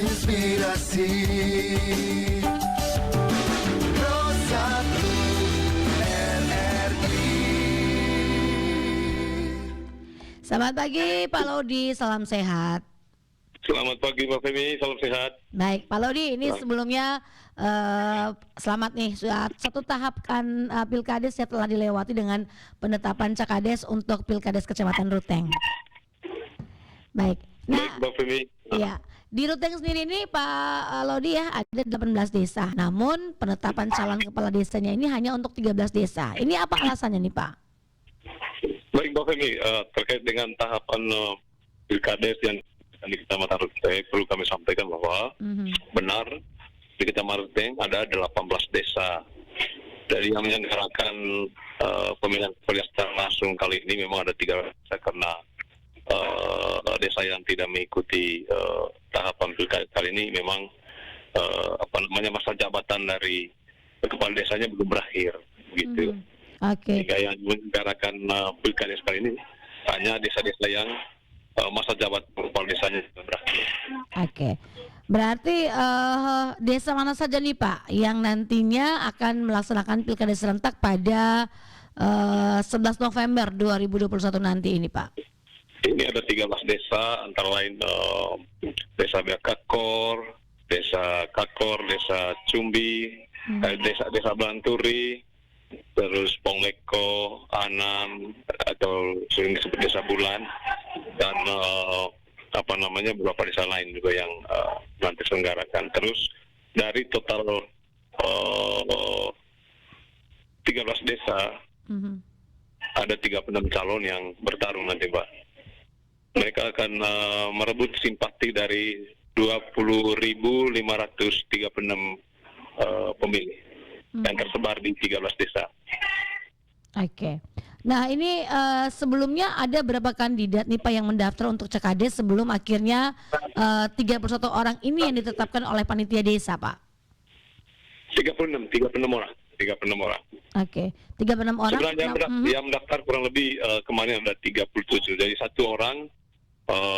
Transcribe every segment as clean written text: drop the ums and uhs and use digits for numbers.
Inspirasi Pro 1 RRI. Selamat pagi Pak Laudi, salam sehat. Selamat pagi Mbak Femi, salam sehat. Baik Pak Laudi, ini sebelumnya selamat nih, sudah satu tahap kan Pilkades ya telah dilewati dengan penetapan Cakades untuk Pilkades Kecamatan Ruteng. Baik, Baik Mbak Femi. iya, di Ruteng sendiri ini Pak Laudi ya ada 18 desa, namun penetapan calon kepala desanya ini hanya untuk 13 desa. Ini apa alasannya nih Pak? Baik Mbak Femi, terkait dengan tahapan Pilkades yang di Kecamatan Ruteng, perlu kami sampaikan bahwa benar di Kecamatan Ruteng ada 18 desa. Dari yang menyelenggarakan pemilihan kepala secara langsung kali ini memang ada 3 desa karena desa yang tidak mengikuti tahapan Pilkades kali ini memang masa jabatan dari kepala desanya belum berakhir, begitu. Oke. Sehingga yang menyelenggarakan Pilkades kali ini hanya desa-desa yang masa jabatan kepala desanya sudah berakhir. Oke. Berarti desa mana saja nih Pak yang nantinya akan melaksanakan Pilkada serentak pada 11 November 2021 nanti ini Pak? Ini ada 13 desa, antara lain Desa Kakor, Desa Cumbi, Desa Belanturi, terus Pongleko, Anam, atau sering disebut Desa Bulan, dan beberapa desa lain juga yang nanti selenggarakan. Terus dari total 13 desa, ada 36 calon yang bertarung nanti Pak. Mereka akan merebut simpati dari 20.536 pemilih yang tersebar di 13 desa. Oke. Nah ini sebelumnya ada berapa kandidat nih Pak yang mendaftar untuk Cakades sebelum akhirnya 31 orang ini yang ditetapkan oleh panitia desa Pak? 36 orang. Oke, 36 orang. Sebenarnya yang mendaftar kurang lebih kemarin ada 37. Jadi 1 orang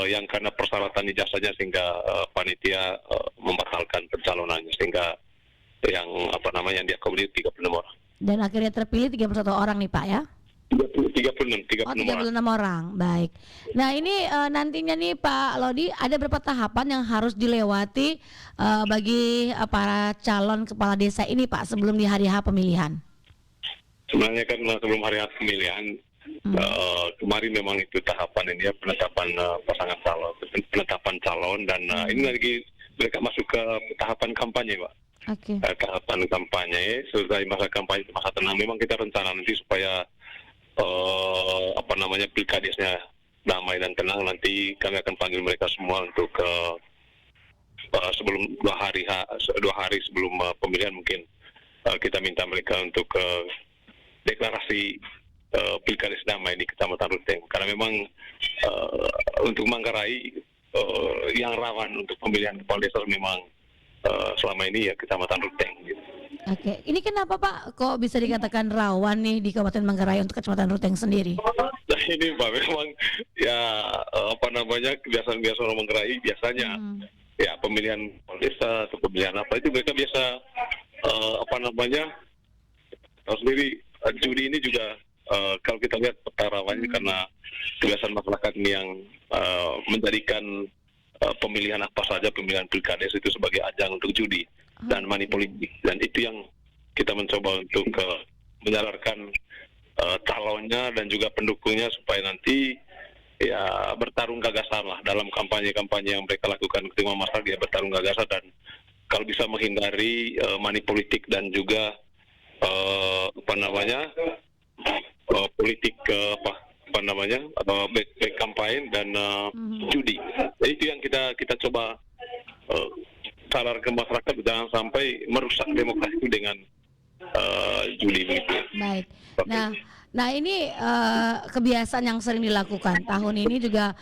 yang karena persyaratan ijazahnya sehingga panitia membatalkan pencalonannya, sehingga yang diakomodir 36 orang. Dan akhirnya terpilih 31 orang nih Pak ya? 36 orang. Baik. Nah ini nantinya nih Pak Laudi ada berapa tahapan yang harus dilewati bagi para calon kepala desa ini Pak sebelum di hari H pemilihan? Sebenarnya kan sebelum hari H pemilihan kemarin memang itu tahapan ini ya, penetapan pasangan calon, dan ini lagi mereka masuk ke tahapan kampanye Pak. Oke. Tahapan kampanye, selesai masa kampanye, masa tenang, memang kita rencana nanti supaya Pilkadesnya damai dan tenang. Nanti kami akan panggil mereka semua untuk sebelum 2 hari sebelum pemilihan mungkin kita minta mereka untuk deklarasi Pilkades damai di Kecamatan Ruteng, karena memang untuk Manggarai yang rawan untuk pemilihan kepala desa memang selama ini ya Kecamatan Ruteng gitu. Oke, ini kenapa Pak kok bisa dikatakan rawan nih di Kabupaten Manggarai untuk Kecamatan Ruteng sendiri? Nah ini Pak, memang ya kebiasaan-kebiasaan orang Manggarai biasanya ya pemilihan kepala desa atau pemilihan apa itu mereka biasa tahu sendiri, judi ini juga kalau kita lihat peta rawannya karena kebiasaan masyarakat ini yang menjadikan pemilihan apa saja, pemilihan Pilkades itu sebagai ajang untuk judi dan money politik, dan itu yang kita mencoba untuk menyadarkan calonnya dan juga pendukungnya supaya nanti ya bertarung gagasan lah dalam kampanye-kampanye yang mereka lakukan ketika masyarakat, dia bertarung gagasan dan kalau bisa menghindari money politik dan juga politik back kampanye dan judi. Jadi itu yang kita coba salar ke masyarakat, jangan sampai merusak demokrasi itu dengan judi begitu. Baik. Nah ini kebiasaan yang sering dilakukan tahun ini juga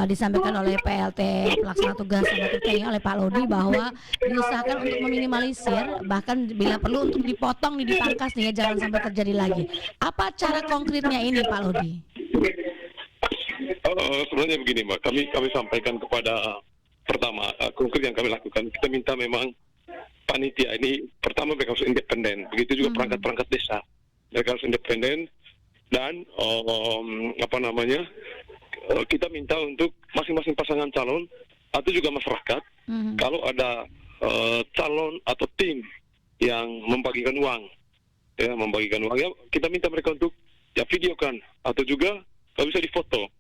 disampaikan oleh PLT Pelaksana Tugas Ruteng oleh Pak Laudi bahwa diusahakan untuk meminimalisir, bahkan bila perlu untuk dipotong, dipangkas nih ya, jangan sampai terjadi lagi. Apa cara konkretnya ini Pak Laudi? Sebenarnya begini Mbak, kami sampaikan kepada pertama konkret yang kami lakukan, kita minta memang panitia ini pertama mereka harus independen, begitu juga perangkat-perangkat desa mereka harus independen dan kita minta untuk masing-masing pasangan calon atau juga masyarakat kalau ada calon atau tim yang membagikan uang ya kita minta mereka untuk ya videokan atau juga kalau bisa difoto.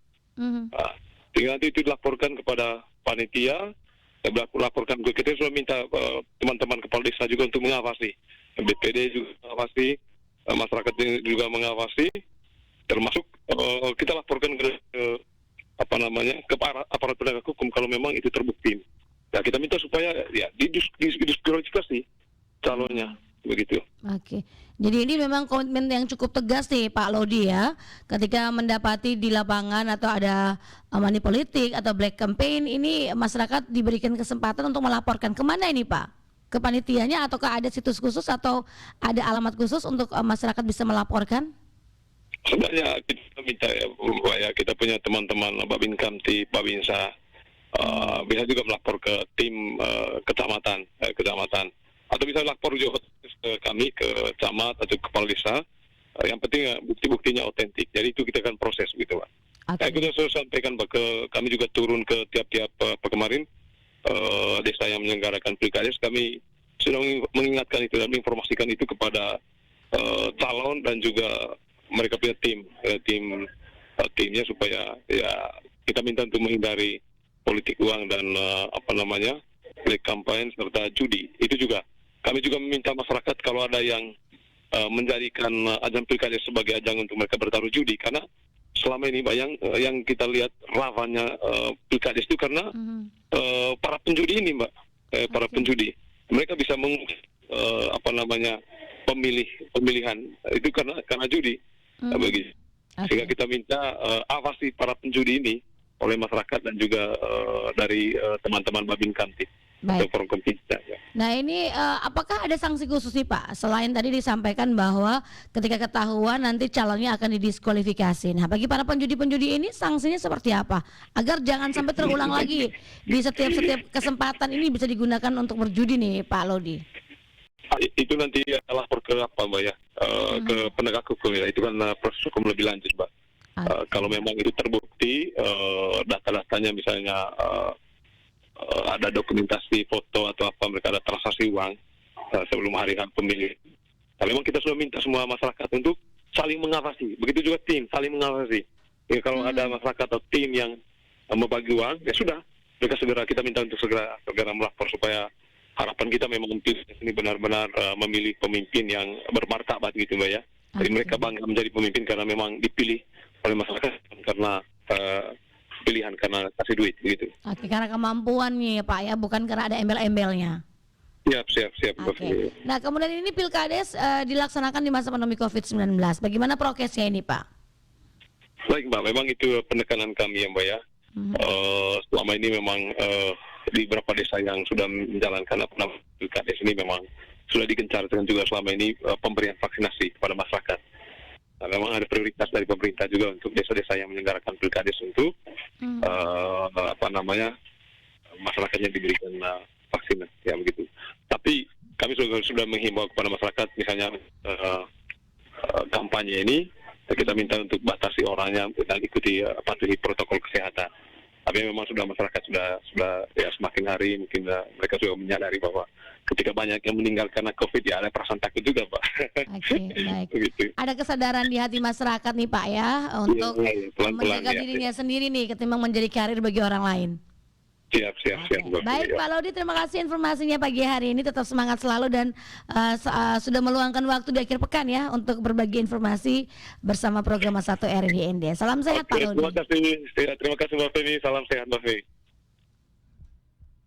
Tinggal nanti itu dilaporkan kepada panitia, laporkan ke kita sudah minta teman-teman kepala desa juga untuk mengawasi, BPD juga mengawasi, masyarakat juga mengawasi, termasuk kita laporkan ke ke aparat penegak hukum kalau memang itu terbukti. Ya kita minta supaya ya didiskualifikasi calonnya begitu. Oke, jadi ini memang komitmen yang cukup tegas nih Pak Lodi ya. Ketika mendapati di lapangan atau ada money politik atau black campaign, ini masyarakat diberikan kesempatan untuk melaporkan kemana ini Pak? Ke panitianya ataukah ada situs khusus atau ada alamat khusus untuk masyarakat bisa melaporkan? Sebenarnya kita minta ya, supaya kita punya teman-teman Babin Kamtib, Babinsa bisa juga melapor ke tim kecamatan atau bisa lapor juga ke kami, ke camat atau kepala desa. Yang penting bukti-buktinya otentik. Jadi itu kita akan proses gitu Pak. Okay. Kita sudah sampaikan Pak, kami juga turun ke tiap-tiap kemarin desa yang menyelenggarakan pilkades, kami sudah mengingatkan itu dan menginformasikan itu kepada calon dan juga mereka punya timnya supaya ya kita minta untuk menghindari politik uang dan black campaign serta judi. Itu juga kami juga meminta masyarakat kalau ada yang menjadikan ajang pilkades sebagai ajang untuk mereka bertaruh judi, karena selama ini yang kita lihat rawannya pilkades itu karena para penjudi ini Mbak, para penjudi mereka bisa pemilihan itu karena judi begitu. Sehingga kita minta awasi para penjudi ini oleh masyarakat dan juga dari teman-teman Babin Kamtib. Baik. Nah ini apakah ada sanksi khusus nih Pak? Selain tadi disampaikan bahwa ketika ketahuan nanti calonnya akan didiskualifikasi. Nah bagi para penjudi-penjudi ini sanksinya seperti apa? Agar jangan sampai terulang lagi di setiap kesempatan ini bisa digunakan untuk berjudi nih Pak Lodi. Itu nanti lapor ke Mbak ya, ke penegak hukum ya. Itu kan proses hukum lebih lanjut Mbak. Kalau memang itu terbukti data-datanya misalnya ada dokumentasi foto atau apa mereka ada transaksi uang sebelum hari pemilih. Nah, memang kita sudah minta semua masyarakat untuk saling mengawasi. Begitu juga tim saling mengawasi. Ya, kalau ada masyarakat atau tim yang membagi uang, ya sudah mereka kita minta untuk segera melapor supaya harapan kita memang ini benar-benar memilih pemimpin yang bermartabat gitu Mbak ya. Jadi mereka bangga menjadi pemimpin karena memang dipilih oleh masyarakat karena pilihan karena kasih duit begitu. Oke, karena kemampuannya ya Pak ya, bukan karena ada embel-embelnya. Siap. Oke. Nah kemudian ini pilkades dilaksanakan di masa pandemi COVID-19. Bagaimana prokesnya ini Pak? Baik Mbak, memang itu penekanan kami ya Mbak ya. Selama ini memang di beberapa desa yang sudah menjalankan pilkades ini memang sudah digencarkan juga selama ini pemberian vaksinasi kepada masyarakat. Nah, memang ada prioritas dari pemerintah juga untuk desa-desa yang menyelenggarakan pilkades untuk masyarakatnya diberikan vaksin ya begitu. Tapi kami sudah menghimbau kepada masyarakat misalnya kampanye ini kita minta untuk batasi orangnya dan ikuti patuhi protokol kesehatan. Tapi memang masyarakat sudah ya semakin hari mungkin mereka sudah menyadari bahwa ketika banyak yang meninggal karena COVID ya ada perasaan takut juga Pak. Oke, baik. Begitu. Ada kesadaran di hati masyarakat nih Pak ya untuk menjaga dirinya sendiri nih ketimbang menjadi karir bagi orang lain. Siap. Baik Pak Lodi, terima kasih informasinya pagi hari ini. Tetap semangat selalu dan sudah meluangkan waktu di akhir pekan ya untuk berbagi informasi bersama program 1 RRI ND. Salam sehat Pak Lodi. Terima kasih Mbak Feni. Salam sehat Mbak Feni.